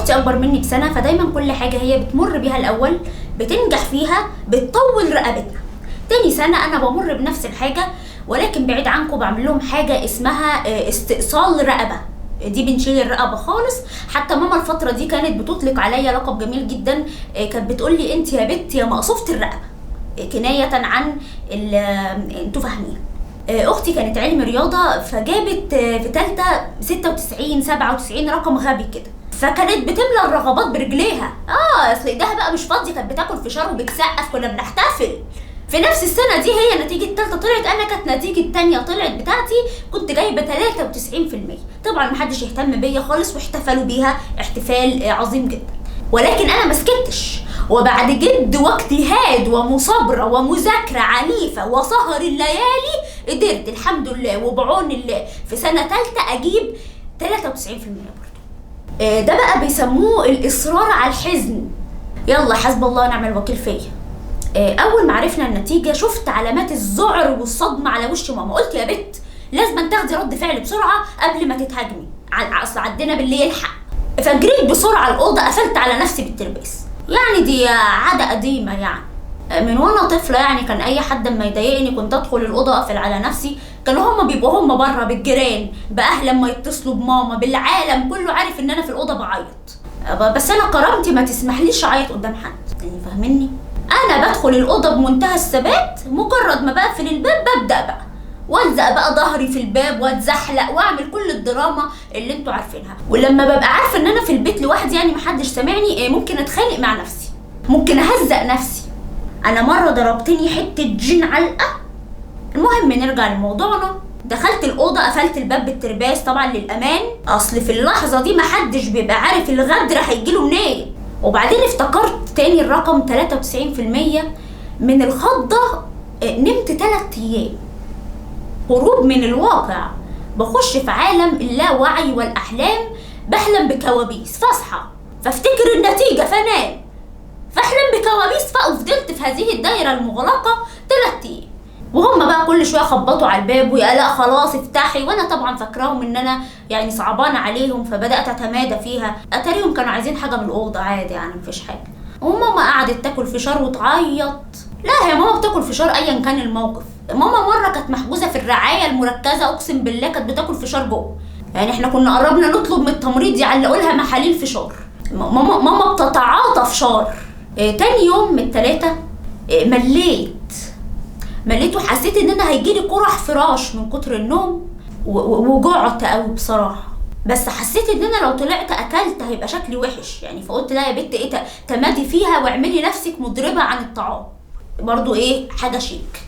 اختي اكبر مني بسنه، فدايما كل حاجه هي بتمر بيها الاول بتنجح فيها بتطول رقبتنا. تاني سنه انا بمر بنفس الحاجه، ولكن بعيد عنكم بعمل لهم حاجه اسمها استئصال رقبه. دي بنشيل الرقبه خالص. حتى ماما الفتره دي كانت بتطلق عليا لقب جميل جدا، كانت بتقول لي انت يا بت يا مقصوفه الرقبه، كنايه عن انتوا فاهمين. اختي كانت علم رياضه، فجابت في ثالثه 96 97 رقم غبي كده، فكانت بتملى الرغبات برجليها. اصل ايديها بقى مش فاضيه، كانت بتاكل فشار وبتسقف، كنا بنحتفل. في نفس السنه دي هي نتيجه ثالثه طلعت، انا كانت نتيجه ثانيه طلعت بتاعتي، كنت جايبه 93%. طبعا محدش يهتم بيا خالص، واحتفلوا بيها احتفال عظيم جدا. ولكن انا ما سكتش، وبعد جد واجتهاد ومصابره ومذاكره عنيفه وسهر الليالي قدرت الحمد لله وبعون الله في سنه ثالثه اجيب 93% برضه. ده بقى بيسموه الاصرار على الحزن. يلا حسب الله ونعم الوكيل فيا. اول ما عرفنا النتيجه شفت علامات الذعر والصدمه على وش ماما، قلت يا بت لازم تاخدي رد فعل بسرعه قبل ما تتهاجمي، اصل عدينا بالليل يلحق. فجريت بسرعه الاوضه، قفلت على نفسي بالترباس. يعني دي عاده قديمه، يعني من وانا طفله. يعني كان اي حد اما يضايقني كنت ادخل الاوضه اقفل على نفسي. كانوا هما بيبقوا هما بره بالجيران باهل لما يتصلوا بماما بالعالم كله عارف ان انا في الاوضه بعيط. بس انا كرامتي ما تسمحليش اعيط قدام حد، يعني فاهمني. انا بدخل الاوضه بمنتهى الثبات، مجرد ما بقفل الباب ببدا بقى والزق بقى ظهري في الباب واتزحلق واعمل كل الدراما اللي انتوا عارفينها. ولما ببقى عارفه ان انا في البيت لوحدي يعني محدش سامعني، ممكن اتخانق مع نفسي، ممكن اهزق نفسي. انا مره ضربتني حته جين علقه. المهم نرجع لموضوعنا. دخلت الاوضه قفلت الباب بالترباس طبعا للامان، اصل في اللحظه دي محدش بيبقى عارف الغدر هيجيله منين. وبعدين افتكرت تاني الرقم 93% من الخضه. نمت 3 ايام هروب من الواقع، بخش في عالم اللاوعي والاحلام، بحلم بكوابيس فاصحى فافتكر النتيجه فانام فاحلم بكوابيس وفضلت في هذه الدايره المغلقه 3 ايام. وهم بقى كل شويه خبطوا على الباب ويا لا خلاص افتحي، وانا طبعا فاكراهم ان انا يعني صعبانه عليهم، فبدات اتمادى فيها. اتاريهم كانوا عايزين حاجه من الاوضه عادي، يعني مفيش حاجه. وماما قعدت تاكل فشار وتعيط. لا هي ماما بتاكل فشار ايا كان الموقف. ماما مره كانت محجوزه في الرعايه المركزه، اقسم بالله كانت بتاكل فشار جوه. يعني احنا كنا قربنا نطلب من التمريض يعلقوا لها محاليل فشار. ماما بتتعاطى فشار. تاني يوم من ال3 مليت وحسيت ان انا هيجيلي قرح فراش من كتر النوم، وجعت قوي بصراحه. بس حسيت ان انا لو طلعت اكلت هيبقى شكلي وحش، يعني فقلت لا يا بت ايه تمادي فيها واعملي نفسك مضربه عن الطعام، برضو حاجه شيك.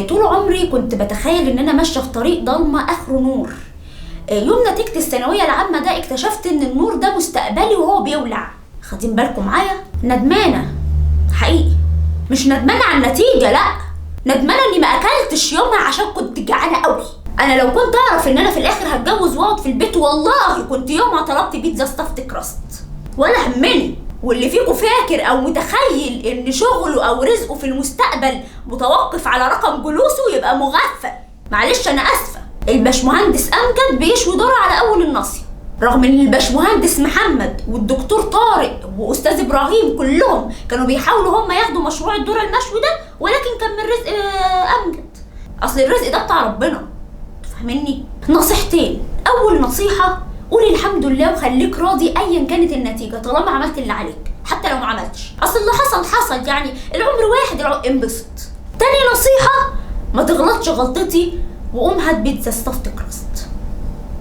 طول عمري كنت بتخيل ان انا ماشيه في طريق ضلمه اخره نور. يوم نتيجه الثانويه العامه ده اكتشفت ان النور ده مستقبلي وهو بيولع. خدين بالكم معايا؟ ندمانه حقيقي، مش ندمانه على النتيجه، لا ندمانه اني ما اكلتش يومها عشان كنت جعانه قوي. انا لو كنت اعرف ان انا في الاخر هتجوز واقعد في البيت والله كنت يومها طلبت بيتزا ستافت كراست ولا همني. واللي فيكم فاكر او متخيل ان شغله او رزقه في المستقبل متوقف على رقم جلوسه يبقى مغفل. معلش انا اسفه. الباشمهندس امجد بيشوي ذره على اول الناصيه، رغم ان الباشمهندس محمد والدكتور طارق واستاذ ابراهيم كلهم كانوا بيحاولوا هم ياخدوا مشروع الذره المشوي ده، ولكن كان من رزق امجد. اصل الرزق ده بتاع ربنا، فاهمني؟ نصيحتين. اول نصيحه قولي الحمد لله وخليك راضي ايا كانت النتيجه طالما عملت اللي عليك، حتى لو ما عملتش اصل اللي حصل يعني العمر واحد، انبسط. تاني نصيحه ما تغلطش غلطتي وقوم هات بيتزا ستافت كراست.